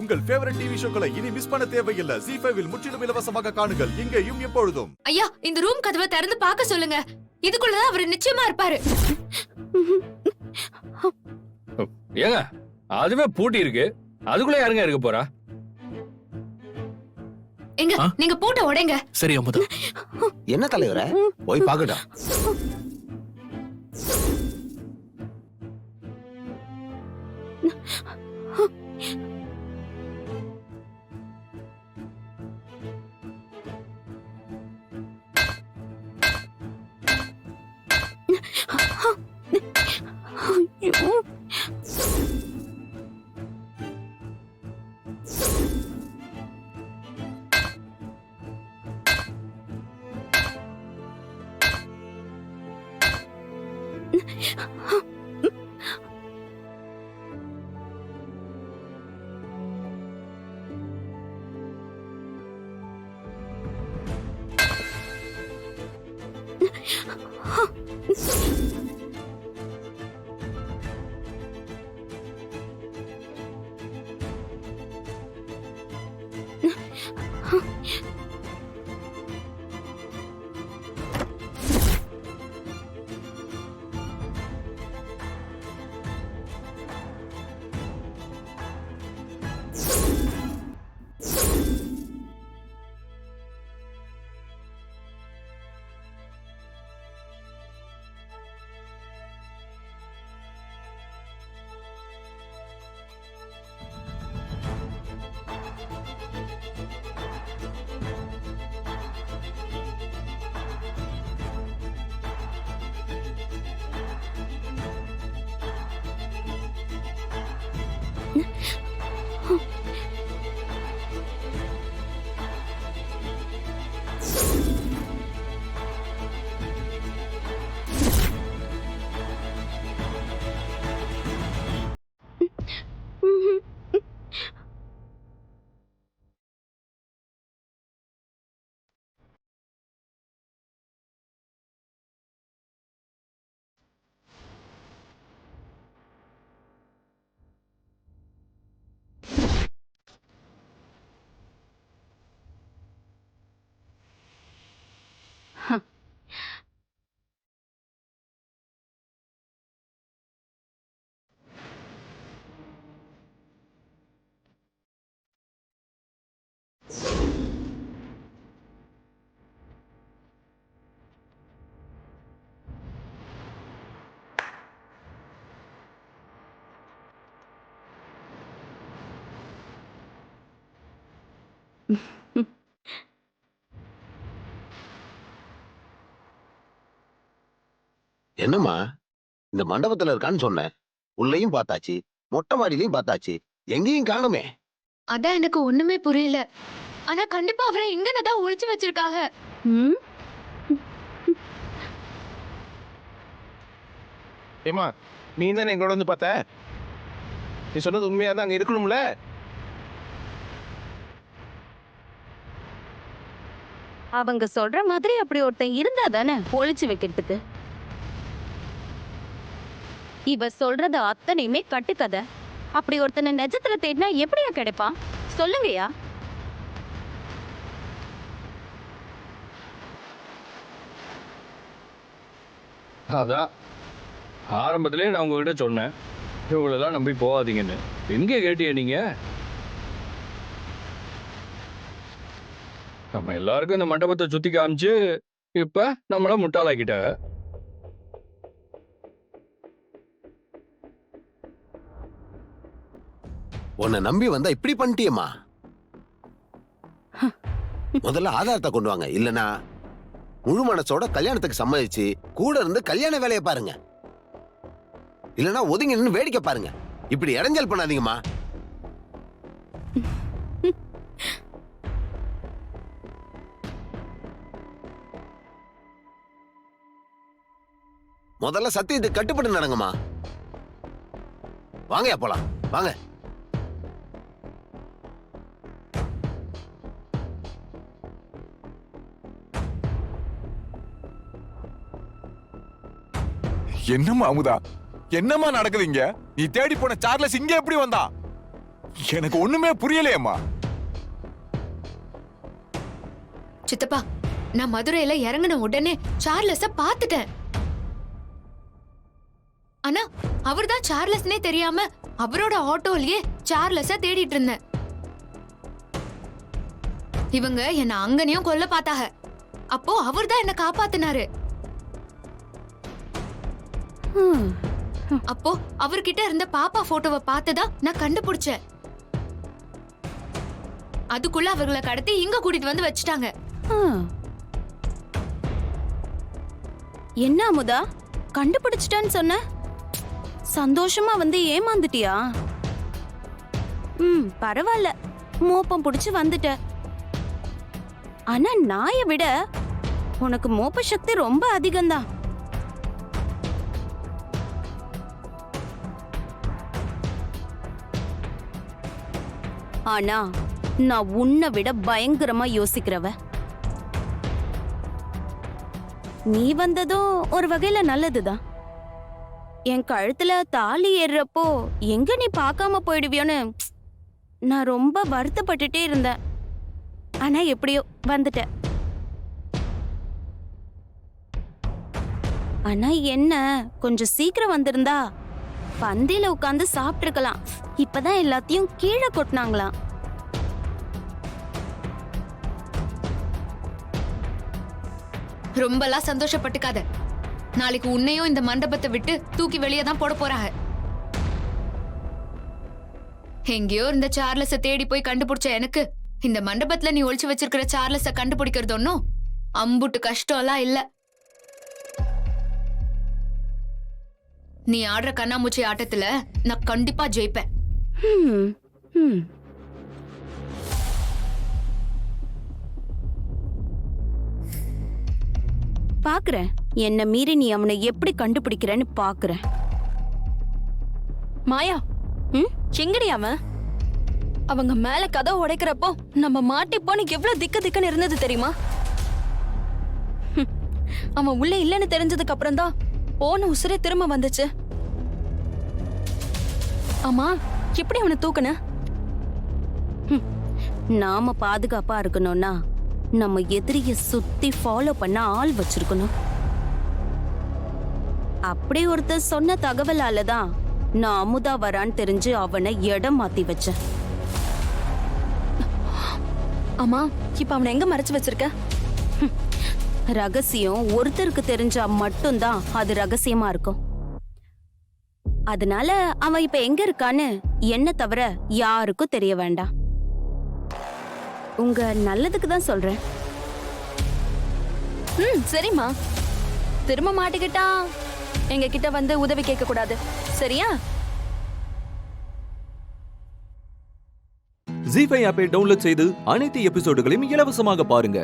உங்கள் favourite TV ஷோக்களை இனி miss பண்ண தேவையில்லை. ZEE5 இல் முற்றிலும் இலவசமாக காணுங்கள், இங்கேயும் எப்பொழுதும். ஐயா, இந்த ரூம் கதவை திறந்து பார்க்க சொல்லுங்க. இதுக்குள்ளதான் அவர் நிச்சயமா இருப்பாரு. ஏங்க, அதுவே பூட்டி இருக்கு. அதுக்குள்ள யாருங்க இருக்க போறா? எங்க நீங்க பூட்ட உடைங்க. சரி அமுதா. என்ன தலைவரே, போய் பாக்கட்டா. என்னம்மா, இந்த மண்டபத்துல இருக்கான்னு சொன்னேன். உள்ளேயும் பார்த்தாச்சு, மொட்டை மாடியிலையும் பார்த்தாச்சு, எங்கேயும் காணுமே. அதான் எனக்கு ஒண்ணுமே புரியல. ஆனா கண்டிப்பா அவரை இங்கதான் ஒளிச்சு வச்சிருக்காங்க. ஏமா, நீ தானே எங்களோட வந்து பார்த்த? நீ சொன்னது உண்மையா தான் அங்க இருக்கணும்ல? அவங்க சொல்ற மாதிரி அப்படி ஒருத்தன் இருந்தா தானே ஒளிச்சு வைக்கிறதுக்கு. இவ சொல்றது அத்தனையுமே கட்டுக்கதை. அப்படி ஒருத்தனை நிஜத்துல தேடினா எப்படியா கிடைப்பான் சொல்லுங்கயா? அதான் ஆரம்பத்திலே நான் உங்ககிட்ட சொன்னேன், இவங்களெல்லாம் நம்பி போகாதீங்கன்னு. எங்கே கேட்டிய நீங்க? நம்ம எல்லாருக்கும் இந்த மண்டபத்தை சுத்தி காமிச்சு இப்ப நம்மள முட்டாளாக்கிட்டாங்க. உன்னை நம்பி வந்தா இப்படி பண்ணிட்டியம்மா. முதல்ல ஆதாரத்தை கொண்டு வாங்க, இல்லனா முழு மனசோட கல்யாணத்துக்கு சம்மதிச்சு கூட இருந்து கல்யாண வேலையை பாருங்க. இல்லனா ஒதுங்கி நின்னு வேடிக்கை பாருங்க. இப்படி இடைஞ்சல் பண்ணாதீங்கம்மா. முதல்ல சத்தியத்துக்கு கட்டுப்பட்டு நடங்கம்மா. வாங்கயா போலாம், வாங்க. என்னம்மா அமுதா, என்னம்மா நடக்குதுங்க? நீ தேடி போன சார்லஸ் இங்க எப்படி வந்தா? எனக்கு ஒண்ணுமே புரியலையேம்மா. சித்தப்பா, நான் மதுரையில இறங்கின உடனே சார்லஸ பாத்துட்டேன். ஆனா அவர்தான் சார்லஸ்னே தெரியாம அவரோட ஆட்டோலயே சார்லஸ தேடிட்டு இருந்தேன். இவங்க என்ன அங்கனையும் கொல்ல பார்த்தாங்க. அப்போ அவர்தான் என்ன காப்பாத்தினாரு. அப்போ அவர்கிட்ட இருந்த பாப்பா போட்டோவை பார்த்துதான் நான் கண்டுபிடிச்சேன். அதுக்குள்ள அவர்களை கடத்தி இங்க கூட்டிட்டு வந்து வச்சுட்டாங்க. என்ன அமுதா, கண்டுபிடிச்சிட்டான்னு சொன்ன? சந்தோஷமா வந்து ஏமாந்துட்டியா? பரவாயில்ல, மோப்பம் புடிச்சு வந்துட்ட. ஆனா நாயை விட உனக்கு மோப்ப சக்தி ரொம்ப அதிகம்தான். ஆனா நான் உன்னை விட பயங்கரமா யோசிக்கிறவ. நீ வந்ததும் ஒரு வகையில நல்லதுதான். என் கழுத்துல தாலி ஏறுறப்போ எங்க நீ பார்க்காம போயிடுவியோன்னு நான் ரொம்ப வருத்தப்பட்டுட்டே இருந்தேன். ஆனா எப்படியோ வந்துட்ட. ஆனா என்ன, கொஞ்சம் சீக்கிரம் வந்திருந்தா பந்தியில உட்கார்ந்து சாப்பிட்டு இருக்கலாம். இப்பதான் எல்லாத்தையும் கீழே கொட்டினாங்களாம். ரொம்பலாம் சந்தோஷப்பட்டுக்காத. நாளைக்கு உன்னையும் இந்த மண்டபத்தை விட்டு தூக்கி வெளியே தான் போட போறாங்க. எங்கேயோ இந்த சார்லஸ தேடி போய் கண்டுபிடிச்ச எனக்கு இந்த மண்டபத்துல நீ ஒளிச்சு வச்சிருக்கிற சார்லஸ கண்டுபிடிக்கிறது ஒன்னும் அம்புட்டு கஷ்டம்லாம் இல்ல. நீ ஆடுற கண்ணாமூச்சி ஆட்டத்துல நான் கண்டிப்பா ஜெயிப்பேன். பாக்குறேன், என்ன மீறி நீ அவனை எப்படி கண்டுபிடிக்கிறேன்னு பாக்குறேன். மாயா, எங்கடி அவன்? அவங்க மேல கதவை உடைக்கிறப்போ நம்ம மாட்டிப்போன்னு எவ்வளவு திக்குன்னு இருந்தது தெரியுமா? அவன் உள்ள இல்லைன்னு தெரிஞ்சதுக்கு அப்புறம் தான் போன உசுரே திரும்ப வந்துச்சு. ஆமா, எப்படி அவனை தூக்குன? நாம பாதுகாப்பா இருக்கணும்னா நம்ம எதிரிய சுத்தி ஃபாலோ பண்ண ஆள் வச்சிருக்கணும். அப்படி ஒருத்தர் சொன்ன தகவலால தான் நான் அமுதா வரான்னு தெரிஞ்சு அவனை இடம் மாத்தி வச்சேன். ஆமா, இப்ப அவனை எங்க மறைச்சு வச்சிருக்க? ரகசியம் ஒருத்தருக்கு தெரிஞ்சா மட்டும்தான் அது ரகசியமா இருக்கும். அதனால அவன் இப்ப எங்க இருக்கான்னு என்ன தவிர யாருக்கும் தெரிய வேண்டாம். உங்க நல்லதுக்கு தான் சொல்றேன். சரிம்மா, திரும்ப மாட்டிக்கிட்டா எங்க கிட்ட வந்து உதவி கேட்க கூடாது, சரியா? ஜீ5 ஆப்பை டவுன்லோட் செய்து அனைத்து எபிசோடுகளையும் இலவசமாக பாருங்க.